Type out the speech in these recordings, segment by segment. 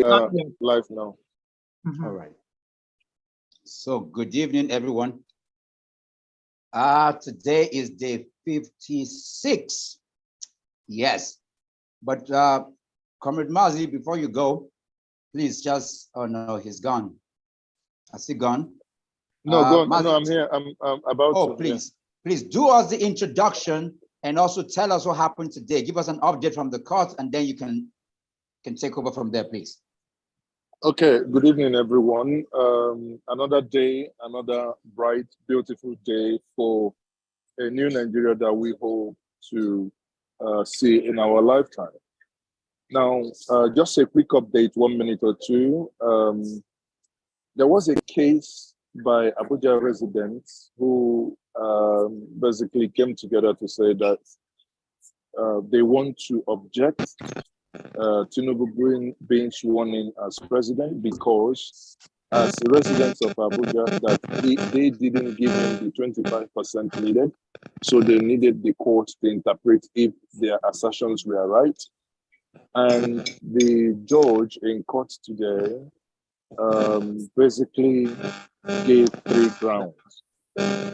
Live now. All right. So good evening, everyone. Today is day 56. Yes. But Comrade Mazi, before you go, please just, oh no, he's gone. Has he gone? No, go on. Mazi, no, I'm here. I'm about to. to. Please, please do us the introduction and also tell us what happened today. Give us an update from the court, and then you can take over from there, please. Okay, good evening, everyone. Another day, another bright, beautiful day for a new Nigeria that we hope to see in our lifetime. Now, just a quick update, 1 minute or two. There was a case by Abuja residents who basically came together to say that they want to object Tinubu being sworn in as president because, as residents of Abuja, that they didn't give him the 25% needed, so they needed the court to interpret if their assertions were right. And the judge in court today basically gave 3 grounds.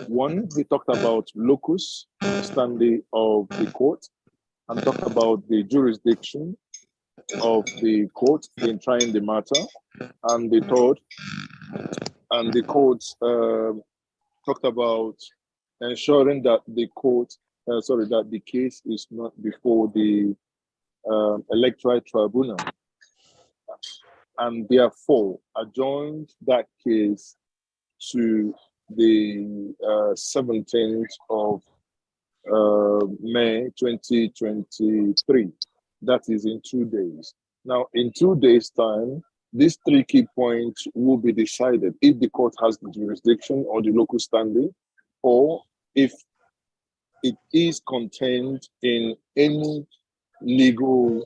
One, he talked about locus standi of the court and talked about the jurisdiction of the court in trying the matter. And the third, and the court talked about ensuring that the court, that the case is not before the electoral tribunal, and therefore adjourned that case to the 17th of May 2023. That is in 2 days. Now, in 2 days' time, these 3 key points will be decided if the court has the jurisdiction or the local standing, or if it is contained in any legal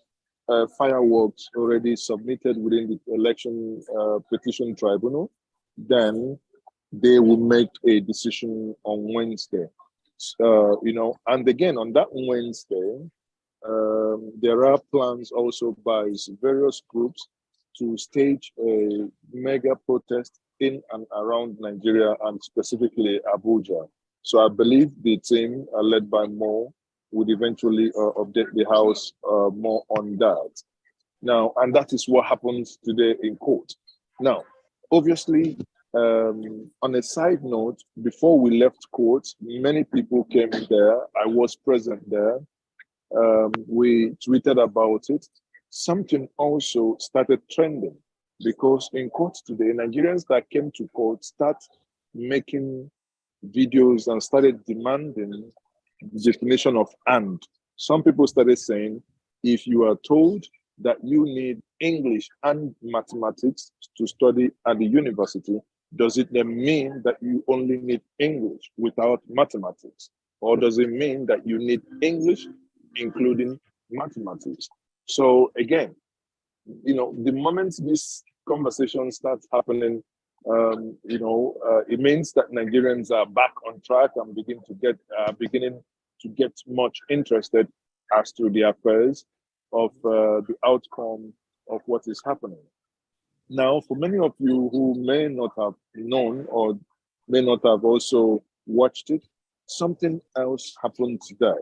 fireworks already submitted within the election petition tribunal. Then they will make a decision on Wednesday. And again, on that Wednesday, there are plans also by various groups to stage a mega protest in and around Nigeria and specifically Abuja. So I believe the team led by Mo would eventually update the House more on that. Now, and that is what happens today in court. Now, obviously, on a side note, before we left court, many people came there. I was present there. We tweeted about it. Something also started trending because in court today, Nigerians that came to court start making videos and started demanding the definition of "and." Some people started saying, if you are told that you need English and mathematics to study at the university, does it then mean that you only need English without mathematics? Or does it mean that you need English including mathematics? So again, the moment this conversation starts happening, it means that Nigerians are back on track and beginning to get much interested as to the affairs of the outcome of what is happening. Now, for many of you who may not have known or may not have also watched it, something else happened today.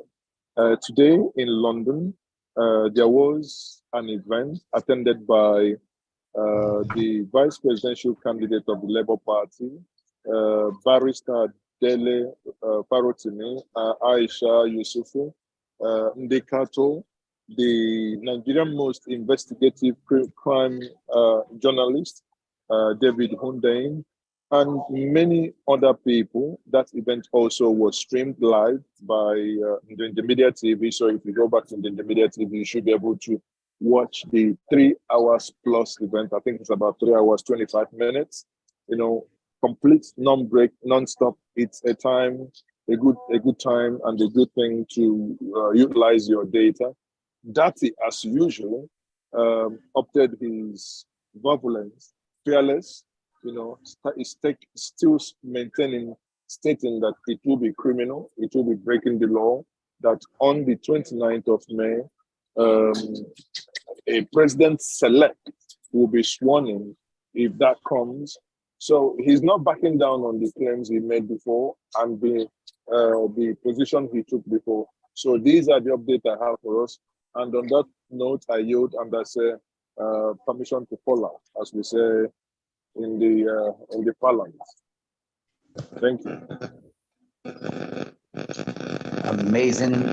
Today in London, there was an event attended by the vice presidential candidate of the Labour Party, Barrister Dele Farotimi, Aisha Yusufu, Ndekato, the Nigerian most investigative crime journalist, David Hundein, and many other people. That event also was streamed live by the Media TV. So if you go back to the Media TV, you should be able to watch the 3 hours plus event. I think it's about 3 hours, 25 minutes, complete non-break, non-stop. It's a good time and a good thing to utilize your data. Dati, as usual, opted his violence, fearless, still stating that it will be criminal, it will be breaking the law, that on the 29th of May, a president-select will be sworn in if that comes. So he's not backing down on the claims he made before and the position he took before. So these are the updates I have for us. And on that note, I yield and I say permission to follow, as we say in the parlance. Thank you. Amazing,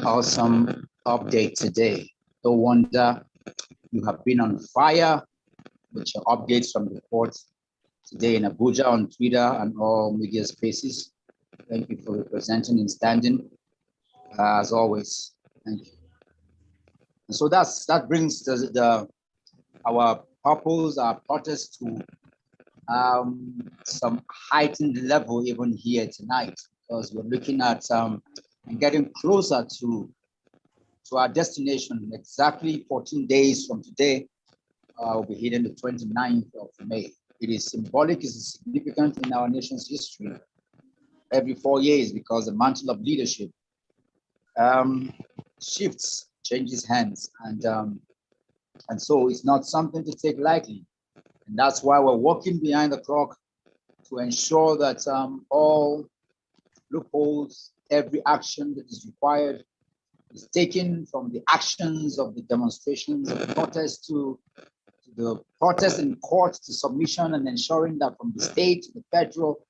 awesome update today. No wonder you have been on fire with your updates from the court today in Abuja, on Twitter and all media spaces. Thank you for representing and standing, as always. Thank you. And so that brings our purpose, our protest to some heightened level even here tonight, because we're looking at and getting closer to our destination. Exactly 14 days from today, we'll be hitting the 29th of May. It is symbolic, it is significant in our nation's history every 4 years, because the mantle of leadership shifts, changes hands, and so it's not something to take lightly. And that's why we're working behind the clock to ensure that all loopholes, every action that is required is taken, from the actions of the demonstrations, of the protests, to the protest in court, to submission, and ensuring that from the state to the federal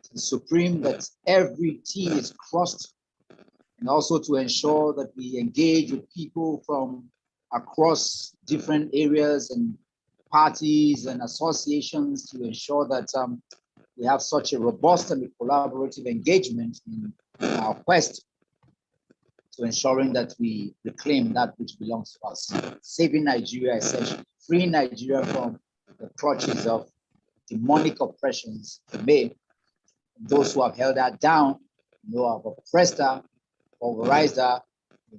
to the supreme, that every T is crossed, and also to ensure that we engage with people from across different areas and parties and associations to ensure that we have such a robust and collaborative engagement in our quest to ensuring that we reclaim that which belongs to us, saving Nigeria, essentially, freeing Nigeria from the clutches of demonic oppressions. Those who have held her down, have oppressed her, pulverized her,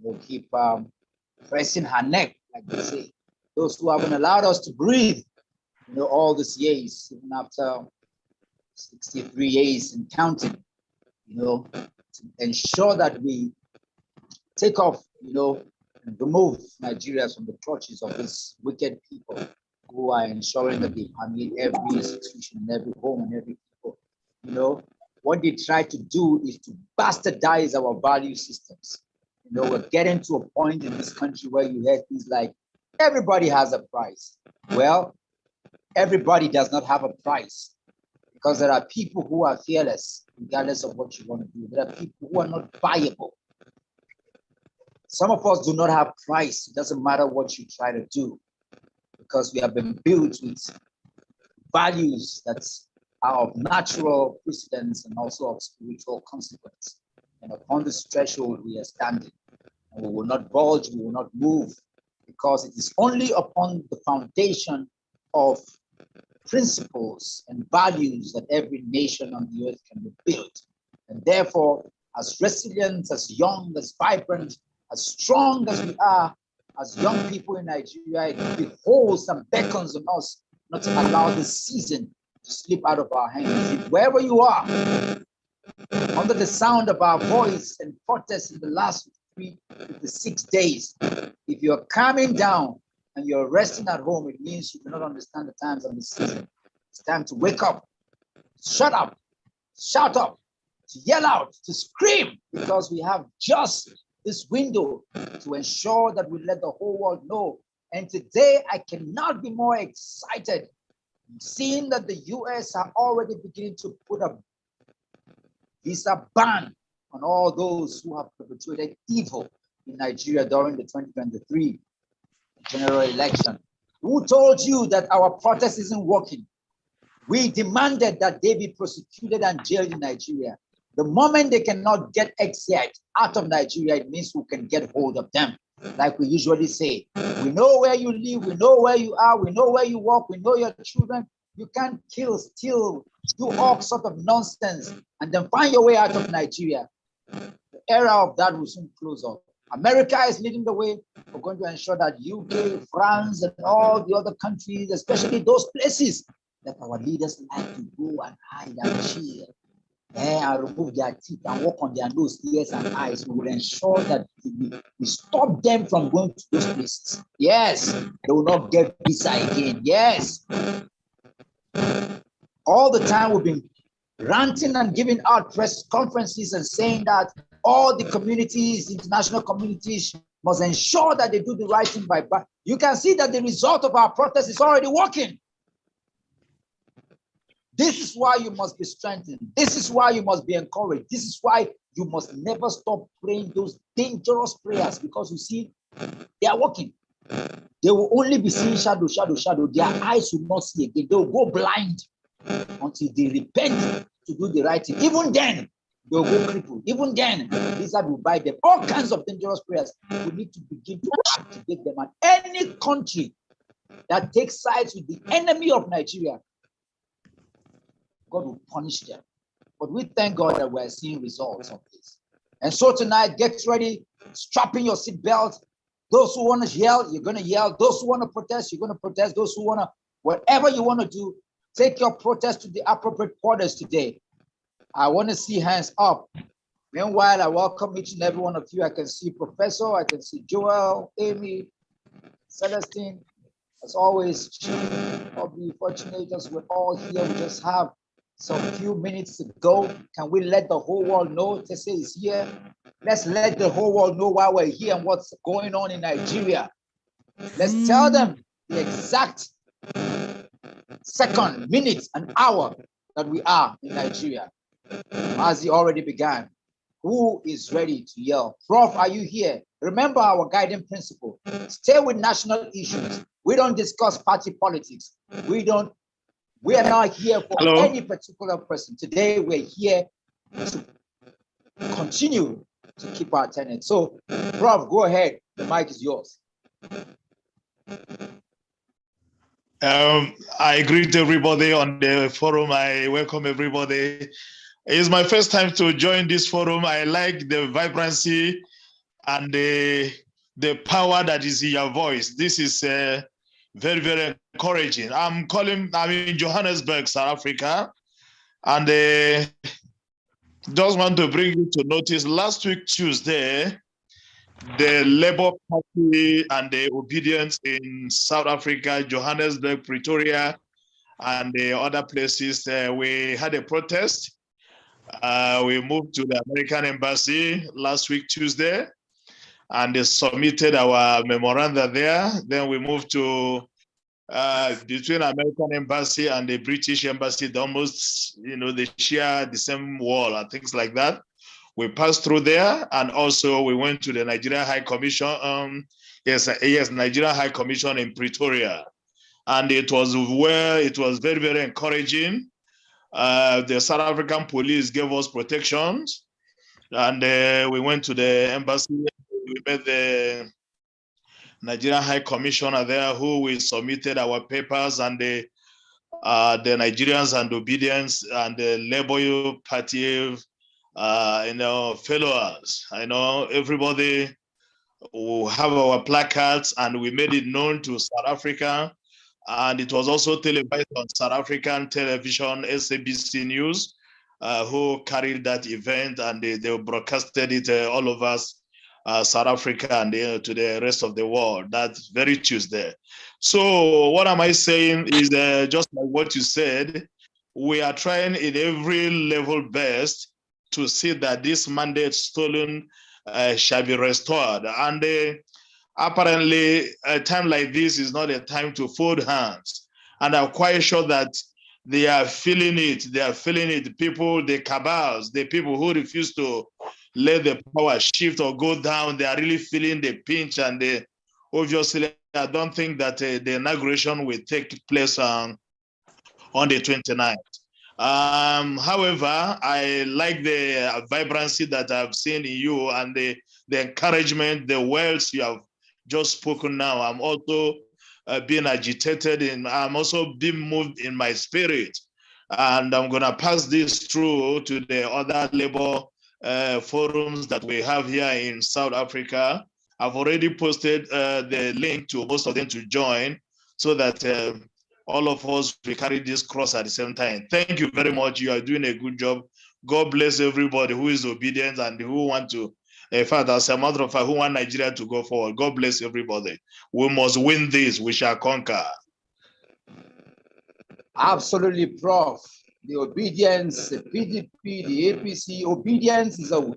will keep pressing her neck, like they say. Those who haven't allowed us to breathe, all these years, even after 63 years and counting, to ensure that we take off, and remove Nigeria from the clutches of these wicked people who are ensuring that they permeate every institution, every home, and every people. What they try to do is to bastardize our value systems. We're getting to a point in this country where you hear things like, everybody has a price. Well, everybody does not have a price, because there are people who are fearless, regardless of what you want to do. There are people who are not viable. Some of us do not have price. It doesn't matter what you try to do, because we have been built with values that are of natural precedence and also of spiritual consequence. And upon this threshold, we are standing. And we will not budge, we will not move, because it is only upon the foundation of principles and values that every nation on the earth can be built. And therefore, as resilient, as young, as vibrant, as strong as we are, as young people in Nigeria, it beholds and beckons on us not to allow this season to slip out of our hands. If wherever you are, under the sound of our voice and protest in the last 56 days, if you're calming down and you're resting at home, it means you do not understand the times of the season. It's time to wake up, shut up, shout up, to yell out, to scream, because we have just this window to ensure that we let the whole world know. And today, I cannot be more excited seeing that the US are already beginning to put a visa ban on all those who have perpetrated evil in Nigeria during the 2023 general election. Who told you that our protest isn't working? We demanded that they be prosecuted and jailed in Nigeria. The moment they cannot get exit out of Nigeria, it means we can get hold of them. Like we usually say, we know where you live, we know where you are, we know where you work, we know your children. You can't kill, steal, do all sorts of nonsense, and then find your way out of Nigeria. The era of that will soon close up. America is leading the way. We're going to ensure that UK, France, and all the other countries, especially those places that our leaders like to go and hide and chill, and remove their teeth and work on their nose, ears, and eyes. We will ensure that we stop them from going to those places. Yes, they will not get visa again. Yes. All the time we've been ranting and giving out press conferences and saying that all the communities, international communities, must ensure that they do the right thing by. You can see that the result of our protest is already working. This is why you must be strengthened. This is why you must be encouraged. This is why you must never stop praying those dangerous prayers, because you see, they are working. They will only be seeing shadow, shadow, shadow. Their eyes will not see again. They will go blind until they repent to do the right thing. Even then, they'll go crippled. Even then, lizard will bite them. All kinds of dangerous prayers. We need to begin to activate them. And any country that takes sides with the enemy of Nigeria, God will punish them. But we thank God that we're seeing results of this. And so tonight, get ready, strap in your seatbelt. Those who want to yell, you're going to yell. Those who want to protest, you're going to protest. Those who want to, whatever you want to do, take your protest to the appropriate quarters today. I want to see hands up. Meanwhile, I welcome each and every one of you. I can see Professor, I can see Joel, Amy, Celestine. As always, I'll be fortunate as we're all here. We just have some few minutes to go. Can we let the whole world know Tese is here? Let's let the whole world know why we're here and what's going on in Nigeria. Let's tell them the exact second, minute, and hour that we are in Nigeria. As he already began, who is ready to yell? Prof, are you here? Remember our guiding principle. Stay with national issues. We don't discuss party politics. We are not here for any particular person. Today, we're here to continue to keep our tenets. So, Prof, go ahead. The mic is yours. I greet everybody on the forum. I welcome everybody. It's my first time to join this forum. I like the vibrancy and the power that is in your voice. This is very, very encouraging. I'm in Johannesburg, South Africa, and just want to bring you to notice, last week, Tuesday, the Labour Party and the Obedience in South Africa, Johannesburg, Pretoria, and the other places, we had a protest. We moved to the American Embassy last week, Tuesday, and they submitted our memoranda there. Then we moved to between American Embassy and the British Embassy, almost, they share the same wall and things like that. We passed through there, and also we went to the Nigeria High Commission. Nigeria High Commission in Pretoria, and it was very, very encouraging. The South African police gave us protections, and we went to the embassy. We met the Nigerian High Commissioner there, who we submitted our papers, and the Nigerians and Obedience and the Labour Party, followers. I know everybody will have our placards, and we made it known to South Africa. And it was also televised on South African television, SABC News, who carried that event, and they broadcasted it all over South Africa and to the rest of the world. That's very Tuesday. So what am I saying is just like what you said, we are trying in every level best to see that this mandate stolen shall be restored. And apparently, a time like this is not a time to fold hands. And I'm quite sure that they are feeling it. They are feeling it. The people, the cabals, the people who refuse to let the power shift or go down, they are really feeling the pinch. And obviously, I don't think that the inauguration will take place on the 29th. However, I like the vibrancy that I've seen in you and the encouragement, the words you have just spoken now. I'm also being agitated, and I'm also being moved in my spirit. And I'm going to pass this through to the other labor forums that we have here in South Africa. I've already posted the link to most of them to join, so that all of us, we carry this cross at the same time. Thank you very much. You are doing a good job. God bless everybody who is obedient and who want to, in fact, as a matter of fact, who want Nigeria to go forward. God bless everybody. We must win this. We shall conquer. Absolutely, Prof. The obedience, the PDP, the APC, obedience is a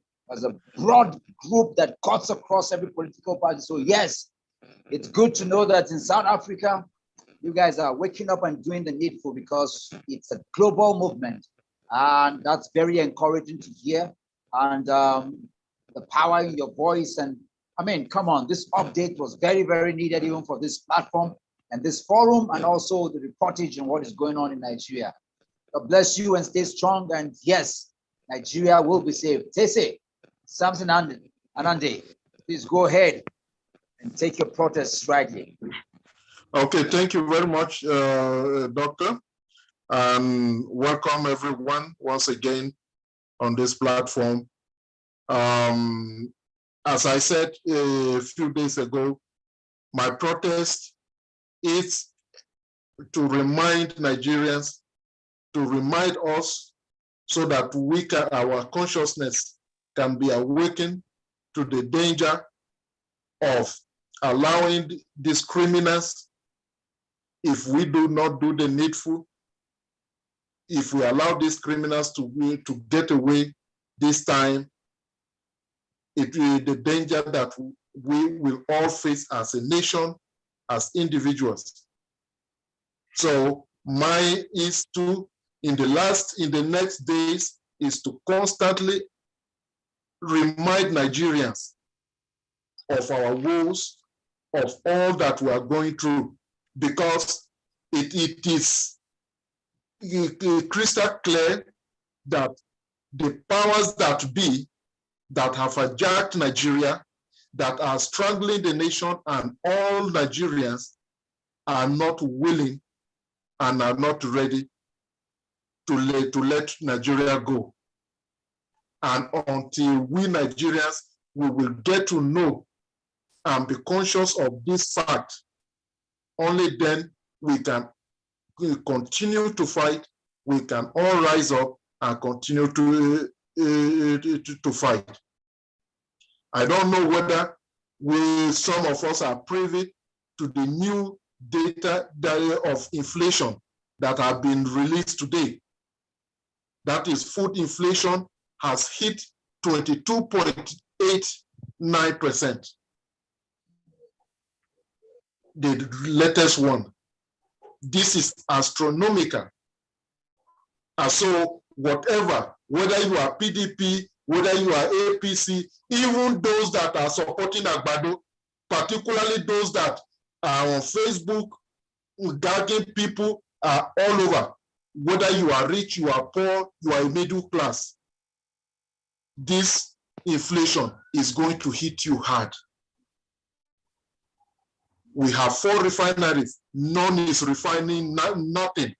broad group that cuts across every political party. So yes, it's good to know that in South Africa, you guys are waking up and doing the needful because it's a global movement. And that's very encouraging to hear. And the power in your voice. And I mean, come on, this update was very, very needed even for this platform and this forum, and also the reportage on what is going on in Nigeria. God bless you and stay strong. And yes, Nigeria will be saved. Tese, Samson Anande, please go ahead and take your protest rightly. Okay, thank you very much, Doctor. And welcome everyone once again on this platform. As I said a few days ago, my protest is to remind Nigerians, to remind us so that our consciousness can be awakened to the danger of allowing these criminals, if we do not do the needful, if we allow these criminals to get away this time, it is the danger that we will all face as a nation, as individuals. So mine is to, in the next days, is to constantly remind Nigerians of our woes, of all that we are going through, because it is crystal clear that the powers that be that have hijacked Nigeria, that are strangling the nation, and all Nigerians are not willing and are not ready to let Nigeria go. And until we Nigerians, we will get to know and be conscious of this fact, only then we can continue to fight, we can all rise up and continue to fight. I don't know whether some of us are privy to the new data of inflation that have been released today. That is, food inflation has hit 22.89%. The latest one. This is astronomical. And so whatever, whether you are PDP, whether you are APC, even those that are supporting Agbado, particularly those that are on Facebook, gagging people all over, whether you are rich, you are poor, you are a middle class, this inflation is going to hit you hard. We have 4 refineries, none is refining nothing,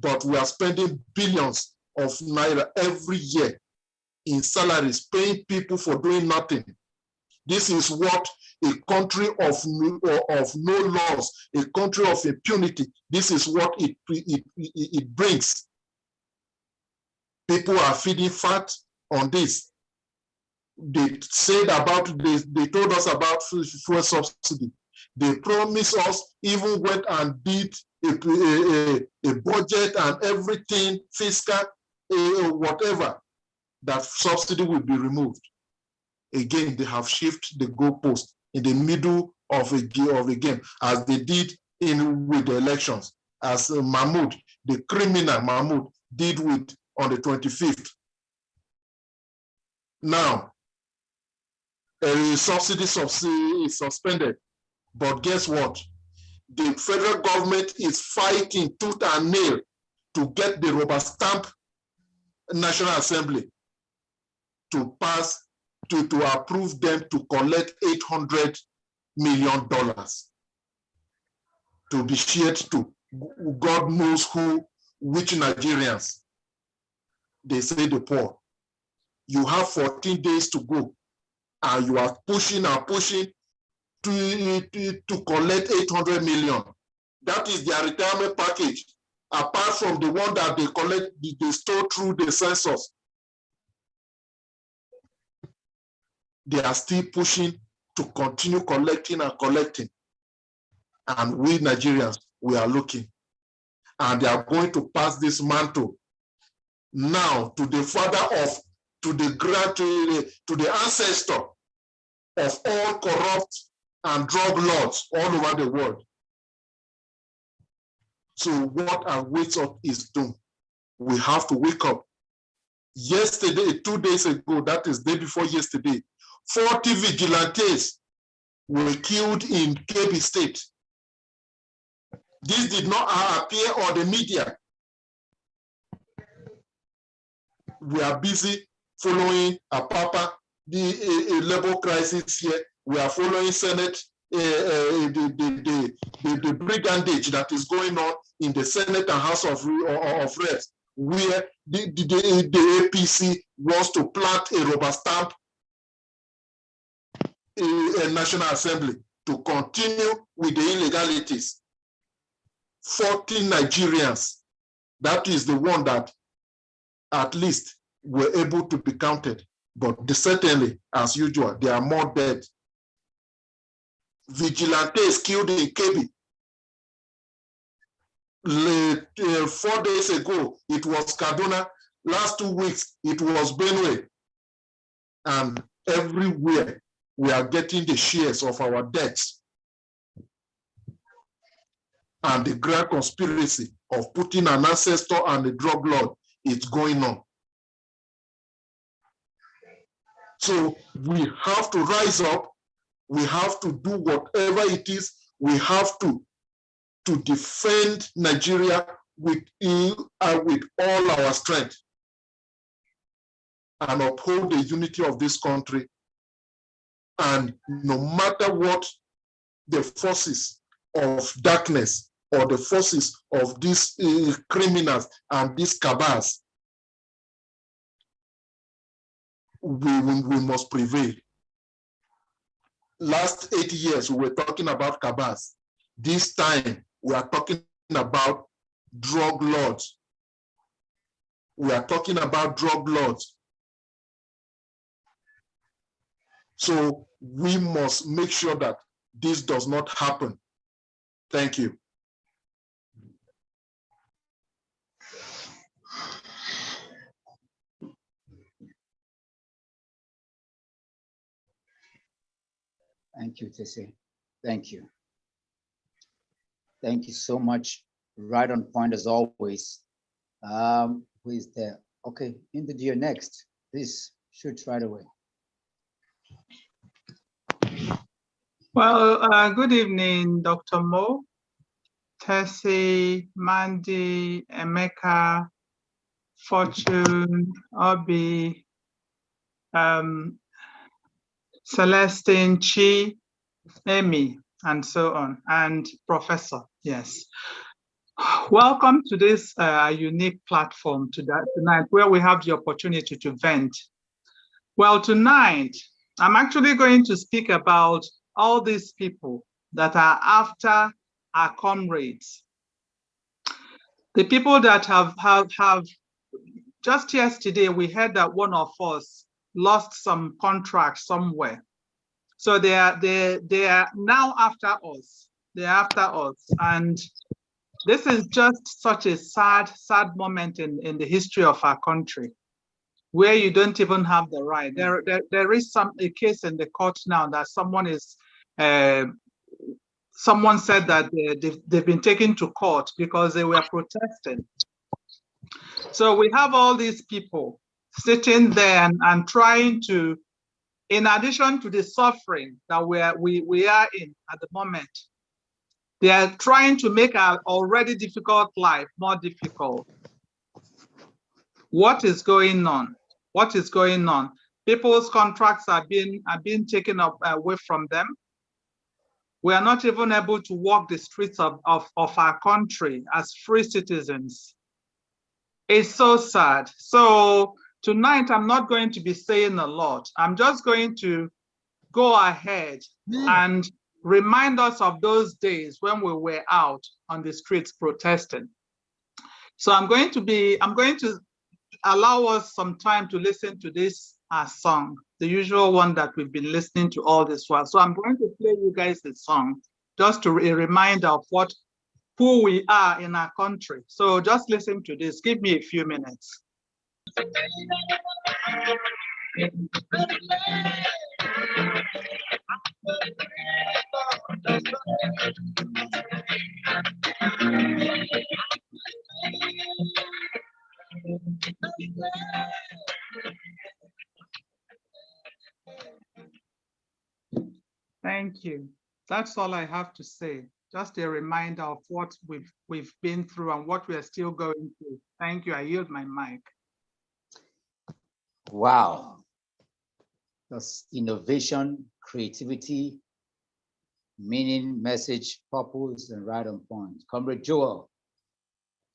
but we are spending billions of naira every year in salaries, paying people for doing nothing. This is what a country of no laws, a country of impunity, this is what it brings. People are feeding fat on this. They said about this, they told us about fuel subsidy. They promised us, even went and did a budget and everything, fiscal, whatever, that subsidy will be removed. Again, they have shifted the goalpost in the middle of a game, as they did with the elections, as Mahmoud, the criminal Mahmoud, did with on the 25th. Now, subsidy is suspended, but guess what? The federal government is fighting tooth and nail to get the rubber stamp National Assembly to pass, to approve them to collect $800 million to be shared to God knows who, which Nigerians. They say the poor. You have 14 days to go, and you are pushing and pushing to collect 800 million. That is their retirement package. apart from the one that they stole through the census, they are still pushing to continue collecting and collecting. And we Nigerians, we are looking. And they are going to pass this mantle now to the father of, to the ancestor of all corrupt and drug lords all over the world. So what awaits us is doom. We have to wake up. Yesterday, 2 days ago, that is day before yesterday, 40 vigilantes were killed in Kebbi State. This did not appear on the media. We are busy following Apapa, the labor crisis here. We are following Senate, the brigandage that is going on in the Senate and House of Reps, where the APC wants to plant a rubber stamp a National Assembly to continue with the illegalities. 40 Nigerians, that is the one that at least were able to be counted. But certainly, as usual, there are more dead. Vigilantes killed in Kebbi. 4 days ago, it was Kaduna. Last 2 weeks, it was Benue. And everywhere, we are getting the shares of our deaths. And the grand conspiracy of putting an ancestor and a drug lord is going on. So we have to rise up. We have to do whatever it is. We have to defend Nigeria with all our strength and uphold the unity of this country. And no matter what the forces of darkness or the forces of these criminals and these cabals, we must prevail. Last 8 years, we were talking about cabals. This time, we are talking about drug lords. We are talking about drug lords. So we must make sure that this does not happen. Thank you. Thank you, Tese. Thank you. Thank you so much. Right on point as always. Who is there? Okay, India, you're next. Please shoot right away. Well, good evening, Dr. Mo, Tessie, Mandy, Emeka, Fortune, Obi, Celestine, Chi, Amy, and so on, and Professor, yes. Welcome to this unique platform tonight where we have the opportunity to vent. Well, tonight, I'm actually going to speak about all these people that are after our comrades. The people that have just yesterday, we heard that one of us lost some contract somewhere. So they are now after us. They're after us. And this is just such a sad moment in the history of our country, where you don't even have the right. There is a case in the court now that someone said that they've been taken to court because they were protesting. So we have all these people sitting there and trying to, in addition to the suffering that we are in at the moment, they are trying to make our already difficult life more difficult. What is going on? What is going on? People's contracts are being taken away from them. We are not even able to walk the streets of our country as free citizens. It's so sad. So tonight, I'm not going to be saying a lot. I'm just going to go ahead and remind us of those days when we were out on the streets protesting. So I'm going to allow us some time to listen to this song, the usual one that we've been listening to all this while. So I'm going to play you guys a song, just to a reminder of who we are in our country. So just listen to this. Give me a few minutes. Thank you. That's all I have to say. Just a reminder of what we've been through and what we are still going through. Thank you. I yield my mic. Wow. That's innovation, creativity, meaning, message, purpose, and right on point. Comrade Joel,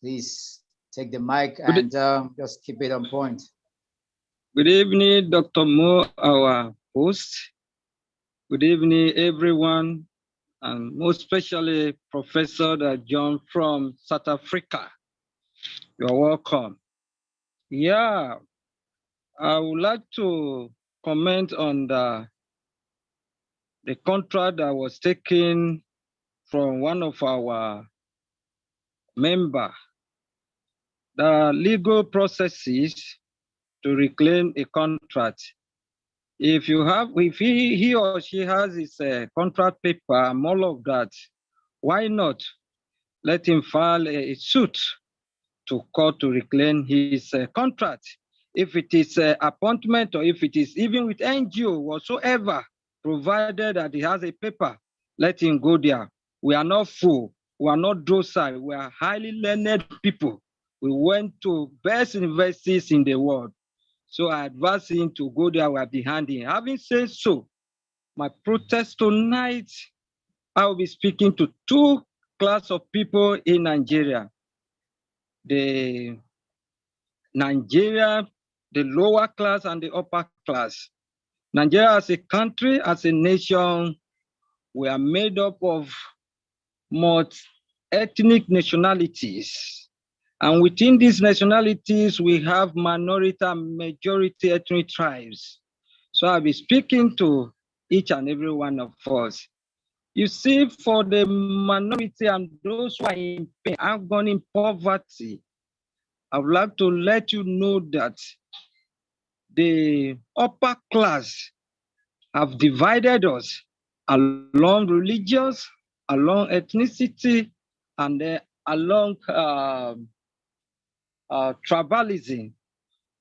please take the mic and just keep it on point. Good evening, Dr. Mo, our host. Good evening, everyone, and most especially Professor John from South Africa. You're welcome. Yeah, I would like to comment on the contract that was taken from one of our members. The legal processes to reclaim a contract. If he or she has his contract paper and all of that, why not let him file a suit to court to reclaim his contract? If it is appointment or if it is even with NGO whatsoever, provided that he has a paper, let him go there. We are not fool, we are not docile, we are highly learned people. We went to best universities in the world. So I advise him to go there with behind him. Having said so, my protest tonight, I will be speaking to two classes of people in Nigeria. The lower class and the upper class. Nigeria as a country, as a nation, we are made up of multi-ethnic nationalities. And within these nationalities, we have minority and majority ethnic tribes. So I'll be speaking to each and every one of us. You see, for the minority and those who are in pain, have gone in poverty, I would like to let you know that the upper class have divided us along religious, along ethnicity, and along tribalism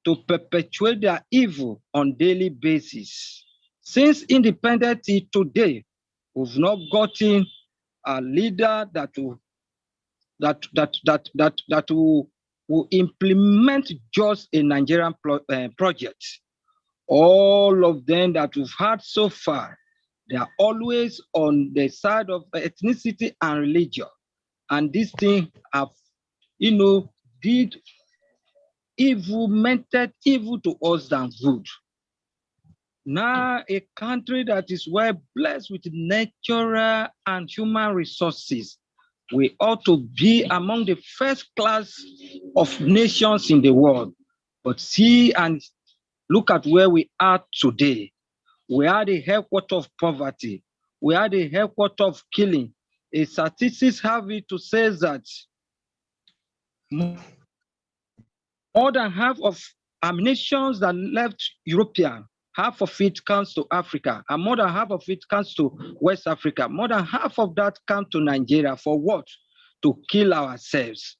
to perpetuate their evil on daily basis. Since independence today, we've not gotten a leader that will implement just a Nigerian project. All of them that we've had so far, they are always on the side of ethnicity and religion. And this thing have, did evil, meant evil to us than good. Now, a country that is well blessed with natural and human resources, we ought to be among the first class of nations in the world. But see and look at where we are today. We are the headquarters of poverty. We are the headquarters of killing. A statistics have it to say that more than half of nations that left European, half of it comes to Africa, and more than half of it comes to West Africa. More than half of that comes to Nigeria. For what? To kill ourselves.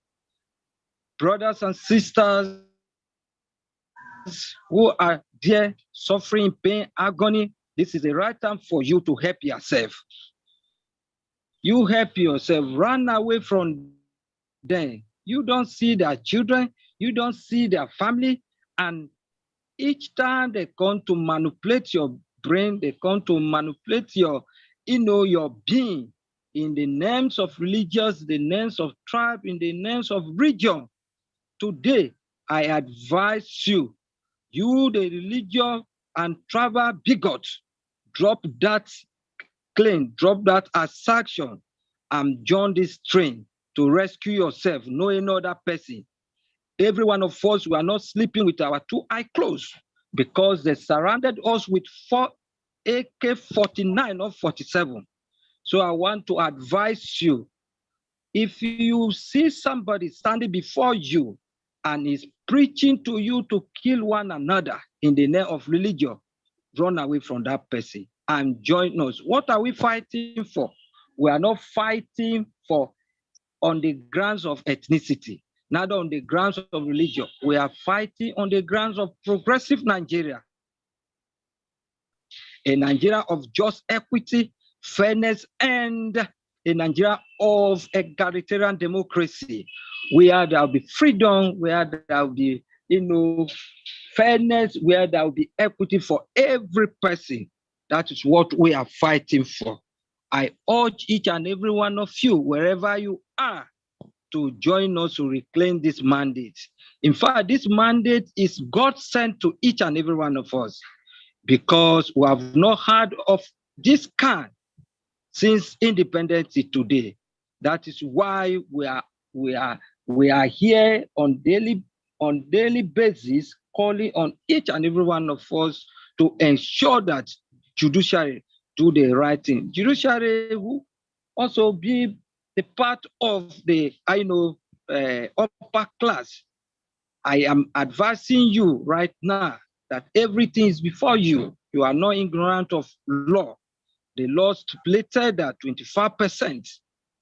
Brothers and sisters who are there suffering pain, agony, this is the right time for you to help yourself. You help yourself, run away from them. You don't see their children, you don't see their family, and each time they come to manipulate your brain, they come to manipulate your being in the names of religious, the names of tribe, in the names of region. Today, I advise you, the religious and tribal bigot, drop that claim, drop that assertion, and join this train to rescue yourself, no another person. every one of us, we are not sleeping with our two eyes closed because they surrounded us with 4 AK-49 or 47. So I want to advise you, if you see somebody standing before you and is preaching to you to kill one another in the name of religion, run away from that person and join us. What are we fighting for? We are not fighting for on the grounds of ethnicity, not on the grounds of religion. We are fighting on the grounds of progressive Nigeria, a Nigeria of just equity, fairness, and a Nigeria of egalitarian democracy, where there will be freedom, where there will be, fairness, where there will be equity for every person. That is what we are fighting for. I urge each and every one of you, wherever you are, to join us to reclaim this mandate. In fact, this mandate is God sent to each and every one of us, because we have not heard of this kind since independence today. That is why we are here on daily basis, calling on each and every one of us to ensure that judiciary do the right thing. Judiciary will also be the part of the upper class. I am advising you right now that everything is before you. You are not ignorant of law. The law stipulated that 25%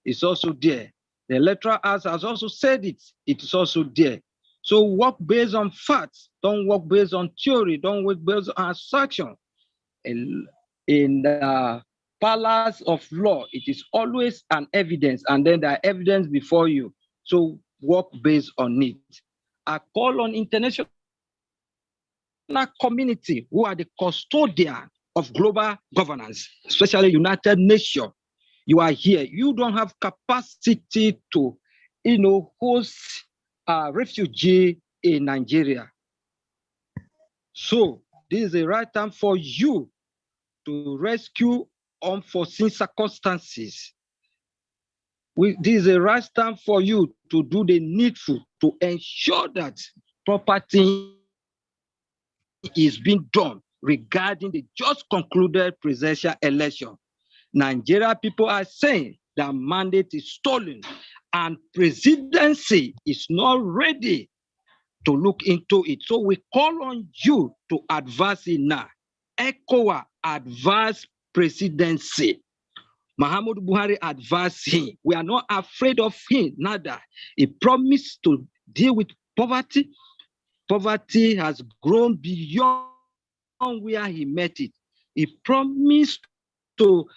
is also there. The Electoral Act has also said it. It is also there. So work based on facts. Don't work based on theory. Don't work based on abstraction. In the palace of law, it is always an evidence, and then there are evidence before you. So work based on it. I call on international community who are the custodian of global governance, especially United Nations. You are here. You don't have capacity to, host a refugee in Nigeria. So this is the right time for you to rescue unforeseen circumstances. This is the right time for you to do the needful to ensure that property is being done regarding the just concluded presidential election. Nigeria people are saying that mandate is stolen and presidency is not ready to look into it. So we call on you to advance it now. ECOWA advance presidency. Muhammadu Buhari advised him. We are not afraid of him, neither. He promised to deal with poverty. Poverty has grown beyond where he met it. He promised to,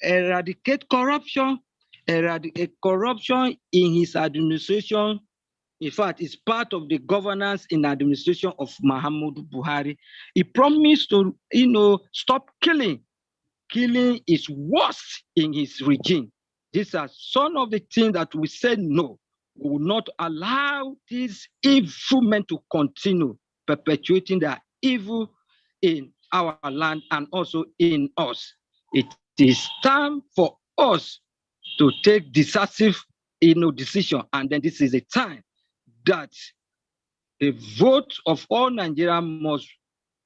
eradicate corruption. Eradicate corruption in his administration. In fact, it's part of the governance in the administration of Muhammadu Buhari. He promised to, stop killing. Killing is worse in his regime. These are some of the things that we said no. We will not allow these evil men to continue perpetuating their evil in our land and also in us. It is time for us to take decisive decision, and then this is a time that the vote of all Nigerians must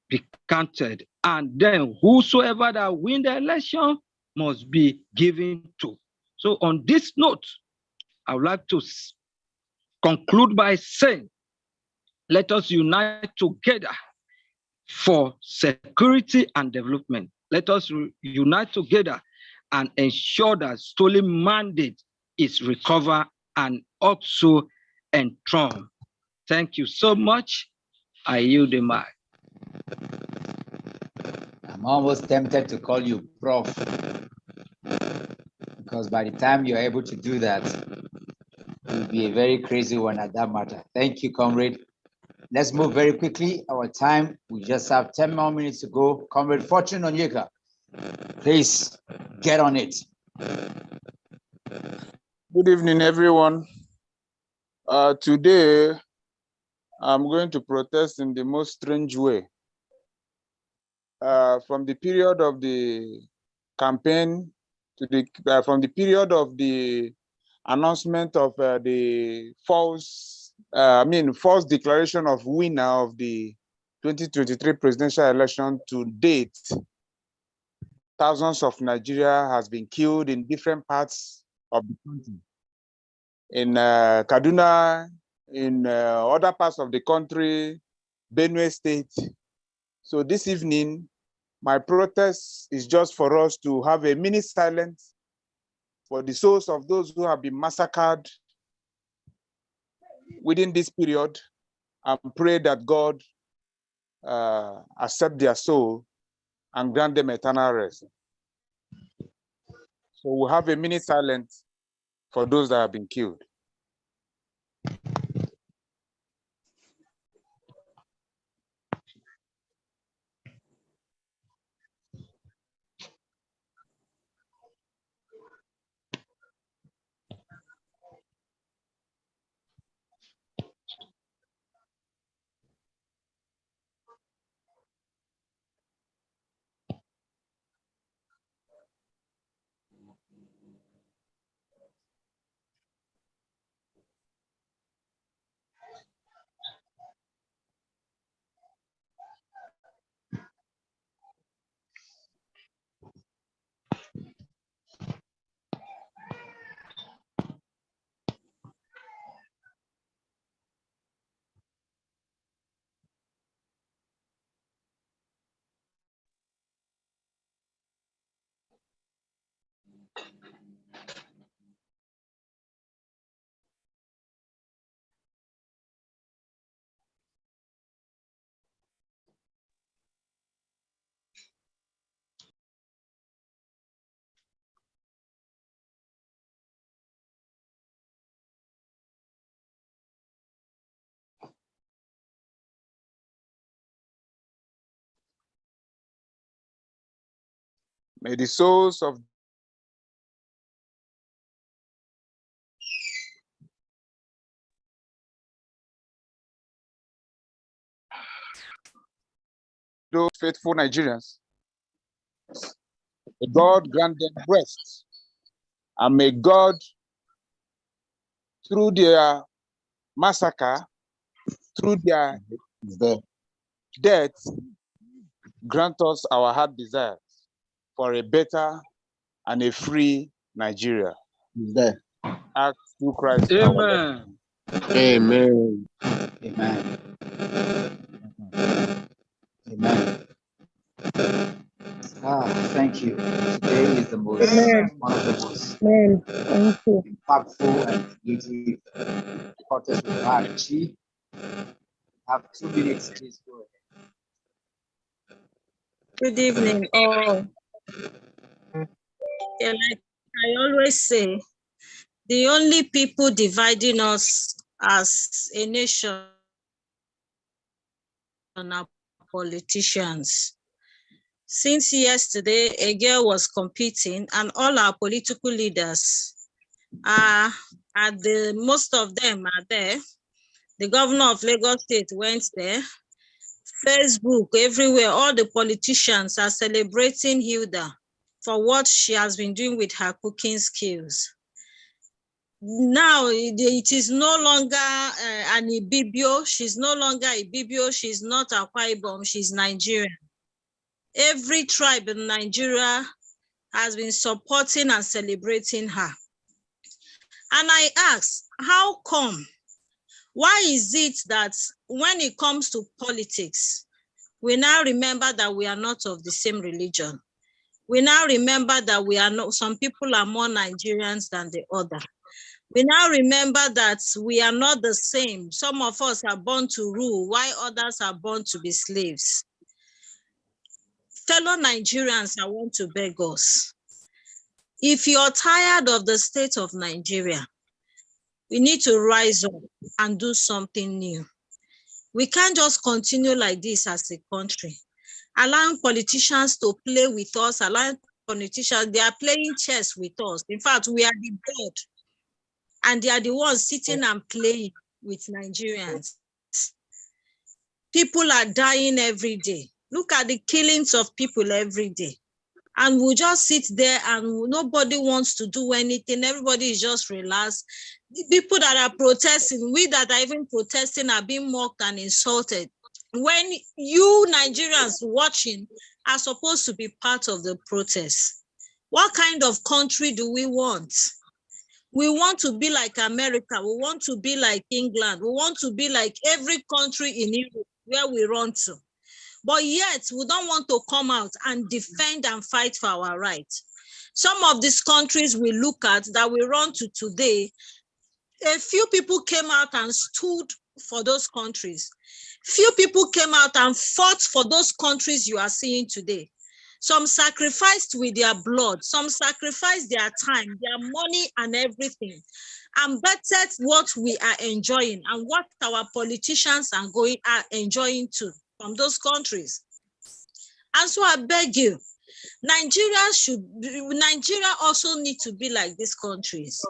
be counted, and then whosoever that win the election must be given to. So on this note, I would like to conclude by saying, let us unite together for security and development. Let us unite together and ensure that stolen mandate is recovered and also enthroned. Thank you so much. I yield the mic. I'm almost tempted to call you Prof, because by the time you're able to do that, you'll be a very crazy one at that matter. Thank you, comrade. Let's move very quickly. Our time, we just have 10 more minutes to go. Comrade Fortune Onyeka, please get on it. Good evening, everyone. Today, I'm going to protest in the most strange way. From the period of the campaign to from the period of the announcement of the false false declaration of winner of the 2023 presidential election to date, thousands of Nigeria has been killed in different parts of the country. In Kaduna, in other parts of the country, Benue State. So this evening, my protest is just for us to have a minute silence for the souls of those who have been massacred within this period, and pray that God accept their soul and grant them eternal rest. So we'll have a minute silence for those that have been killed. May the souls of those faithful Nigerians, may God grant them rest, and may God, through their massacre, through their death, grant us our heart desires for a better and a free Nigeria. Act through Christ. Amen. Amen. Amen. Amen. Thank you. Today is the most one of the most impactful and creative protest we've had. Chief, have 2 minutes, please go ahead. Good evening, all. Yeah, like I always say, the only people dividing us as a nation are politicians. Since yesterday, a girl was competing, and all our political leaders are most of them are there. The governor of Lagos State went there. Facebook, everywhere, all the politicians are celebrating Hilda for what she has been doing with her cooking skills. Now it is no longer an Ibibio. She's no longer Ibibio. She's not Akwa Ibom. She's Nigerian. Every tribe in Nigeria has been supporting and celebrating her. And I ask, how come? Why is it that when it comes to politics, we now remember that we are not of the same religion? We now remember that we are not, some people are more Nigerians than the other. We now remember that we are not the same. Some of us are born to rule, while others are born to be slaves. Fellow Nigerians, I want to beg us. If you're tired of the state of Nigeria, we need to rise up and do something new. We can't just continue like this as a country, allowing politicians to play with us, allowing politicians, they are playing chess with us. In fact, we are the board, and they are the ones sitting and playing with Nigerians. People are dying every day. Look at the killings of people every day. And we'll just sit there and nobody wants to do anything. Everybody is just relaxed. The people that are protesting, we that are even protesting are being mocked and insulted. When you Nigerians watching are supposed to be part of the protest. What kind of country do we want? We want to be like America. We want to be like England. We want to be like every country in Europe where we run to. But yet, we don't want to come out and defend and fight for our rights. Some of these countries we look at that we run to today, a few people came out and stood for those countries. Few people came out and fought for those countries you are seeing today. Some sacrificed with their blood, some sacrificed their time, their money and everything, and bettered what we are enjoying and what our politicians are enjoying too from those countries. And so I beg you, Nigeria also need to be like these countries.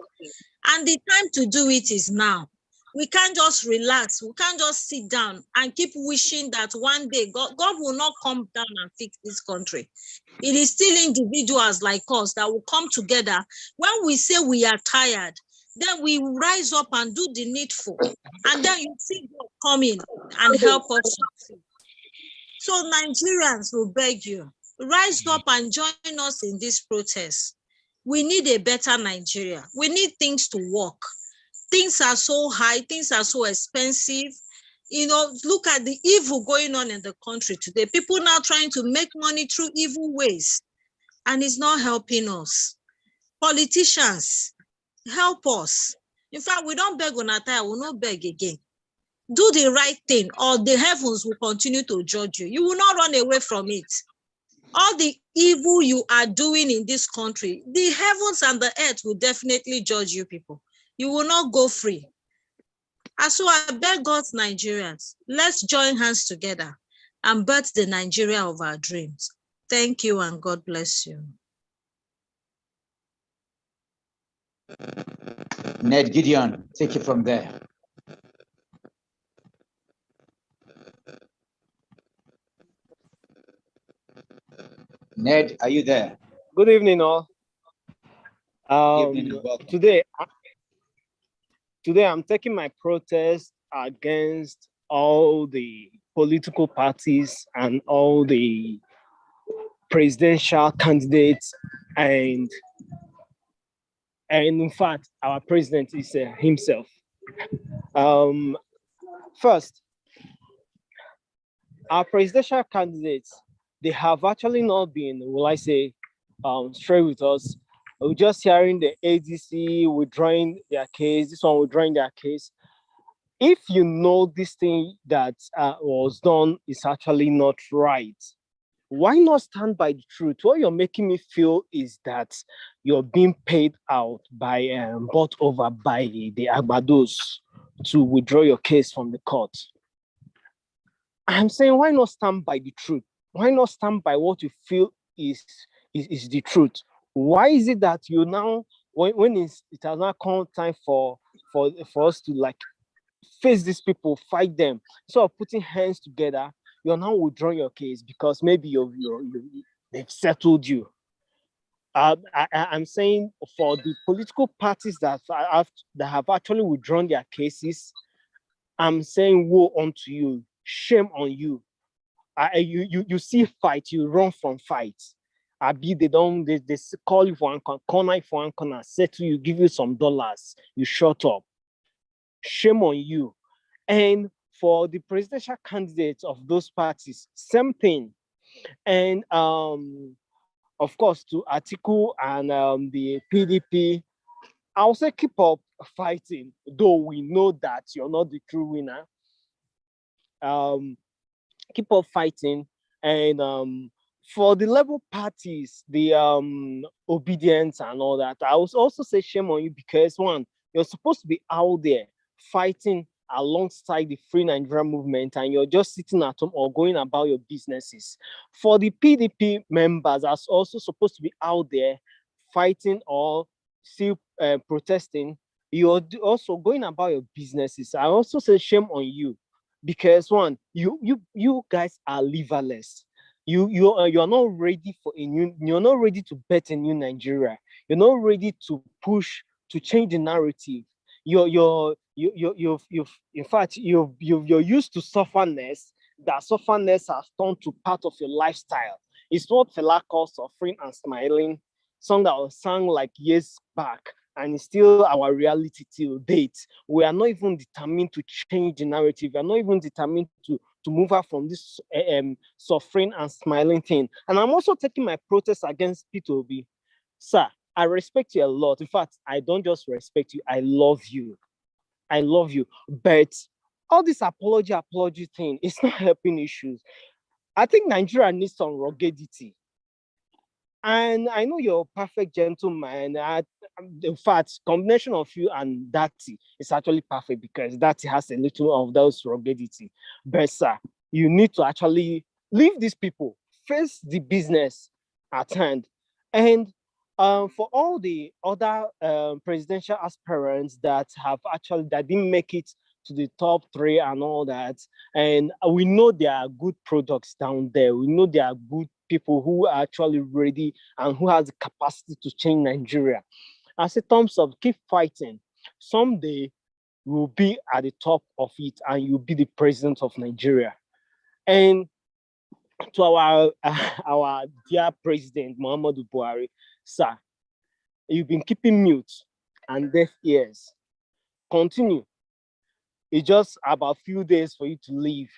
And the time to do it is now. We can't just relax. We can't just sit down and keep wishing that one day God will not come down and fix this country. It is still individuals like us that will come together. When we say we are tired, then we rise up and do the needful. And then you see God come in and help us succeed. So Nigerians will beg you, rise up and join us in this protest. We need a better Nigeria. We need things to work. Things are so high, things are so expensive. You know, look at the evil going on in the country today. People now trying to make money through evil ways, and it's not helping us. Politicians, help us. In fact, we don't beg on our time, we will not beg again. Do the right thing, or the heavens will continue to judge you. You will not run away from it. All the evil you are doing in this country, the heavens and the earth will definitely judge you people. You will not go free. And so I beg God's Nigerians, let's join hands together and birth the Nigeria of our dreams. Thank you and God bless you. Ned Gideon, take it from there. Ned, are you there? Good evening, all. Good evening and welcome. Today I'm taking my protest against all the political parties and all the presidential candidates, and in fact, our president is himself. First, our presidential candidates, they have actually not been, will I say, straight with us. We're just hearing the ADC withdrawing their case, this one withdrawing their case. If you know this thing that was done is actually not right, why not stand by the truth? What you're making me feel is that you're being paid out by, bought over by the Agbados to withdraw your case from the court. I'm saying, why not stand by the truth? Why not stand by what you feel is the truth? Why is it that you now, when it has now come time for us to like face these people, fight them, so of putting hands together, you're now withdrawing your case because maybe they've settled you? I'm saying for the political parties that have actually withdrawn their cases, I'm saying woe unto you, shame on you. You see fight, you run from fights. They call you for one corner, settle you, give you some dollars, you shut up. Shame on you. And for the presidential candidates of those parties, same thing. And of course, to Atiku and the PDP, I'll say keep up fighting, though we know that you're not the true winner. Keep up fighting. And for the Labour parties, the obedience and all that, I would also say shame on you, because one, you're supposed to be out there fighting alongside the Free Nigeria movement, and you're just sitting at home or going about your businesses. For the PDP members, are also supposed to be out there fighting or still protesting. You're also going about your businesses. I also say shame on you, because one, you guys are liverless. You are not ready for a new. You're not ready to bet a new Nigeria. You're not ready to push to change the narrative. You've in fact you're used to sufferness. That sufferness has turned to part of your lifestyle. It's what Fela calls suffering and smiling, song that was sung like years back, and it's still our reality till date. We are not even determined to change the narrative. We are not even determined to move out from this suffering and smiling thing. And I'm also taking my protest against P2B. Sir, I respect you a lot. In fact, I don't just respect you, I love you. I love you. But all this apology thing, it's not helping issues. I think Nigeria needs some ruggedity. And I know you're a perfect gentleman. In fact, combination of you and Dati is actually perfect because Dati has a little of those ruggedity. But sir, you need to actually leave these people, face the business at hand. And for all the other presidential aspirants that didn't make it to the top 3 and all that, and we know there are good products down there. We know there are good people who are actually ready and who has the capacity to change Nigeria. As a thumbs up, keep fighting. Someday you'll be at the top of it and you'll be the president of Nigeria. And to our dear president, Muhammadu Buhari, sir, you've been keeping mute and deaf ears. Continue. It's just about a few days for you to leave.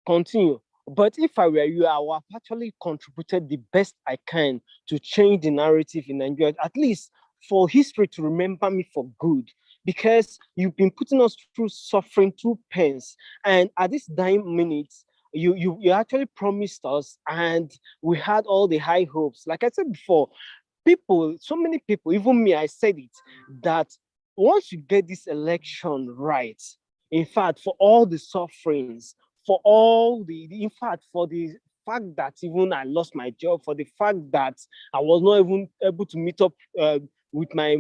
Continue. But if I were you, I would have actually contributed the best I can to change the narrative in Nigeria, at least for history to remember me for good, because you've been putting us through suffering, through pains. And at this dying minute, you actually promised us, and we had all the high hopes. Like I said before, people, so many people, even me, I said it, that once you get this election right, in fact, for all the sufferings, for all in fact, for the fact that even I lost my job, for the fact that I was not even able to meet up with my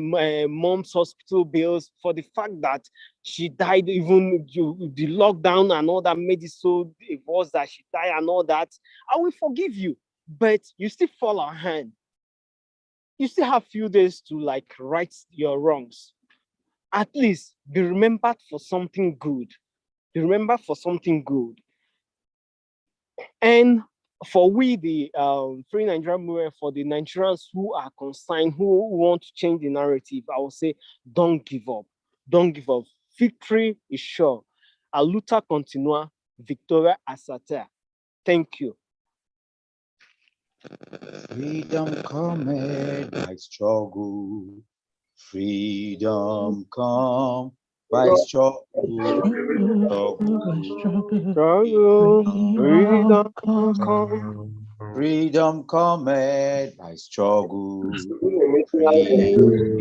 mom's hospital bills, for the fact that she died, even the lockdown and all that made it so it was that she died and all that, I will forgive you. But you still fall our hand. You still have few days to like right your wrongs. At least be remembered for something good. Be remembered for something good. And for we, the Free Nigeria movement, for the Nigerians who are concerned, who want to change the narrative, I will say, don't give up. Don't give up. Victory is sure. A luta continua, victoria ascerta. Thank you. Freedom cometh by struggle. Freedom come by struggle. Freedom come. Freedom cometh by struggle. Freedom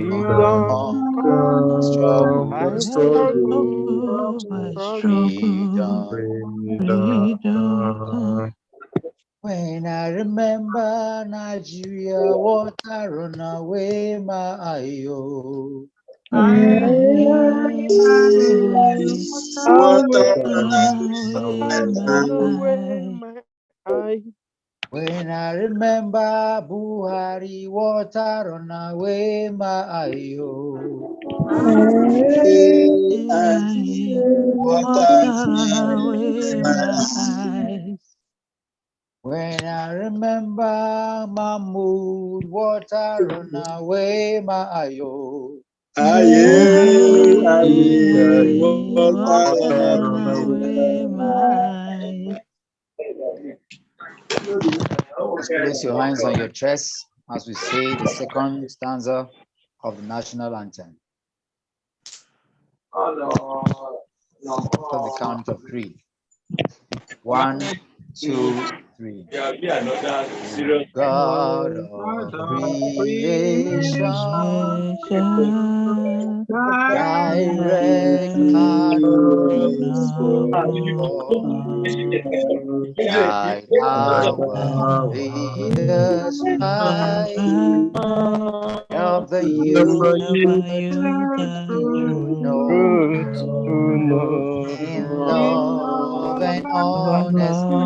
come by struggle. Freedom. When I remember Nigeria, water run away my ayo. When I remember Buhari, water run away my ayo. When I remember Mahmoud, water run away my ayo. Place your hands on your chest as we say the second stanza of the national anthem. After the count of 3. 1, 2, 3. God of creation, direct and guide our leaders right, help the youth to know in love and honesty,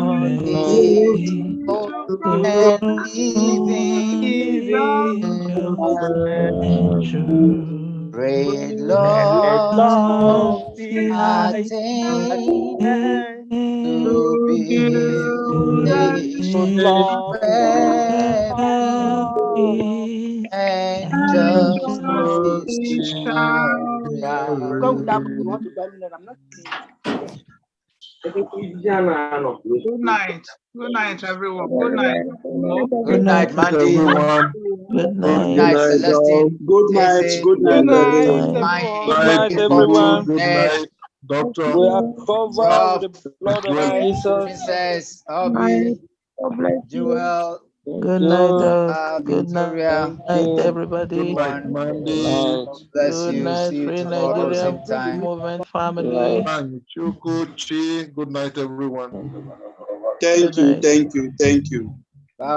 Great love attain to build nation where peace and justice shall rise. Good night. Good night, everyone. Good night. Good night, Mandy. Everyone. Good night, Celestine. Good night. Jesse. Good night, Good night, everyone. Mike. good night, everyone. Good night, Doctor. We are covered with the blood of Mike, Jesus. Princess, Obi, Jewel, Good night, Victoria, Good night, Mandy. God bless Good you. night, See you Free tomorrow, Nigerian same time. Movement family. And Chuku Chi. Good night, everyone. Thank you. Thank you. Thank you.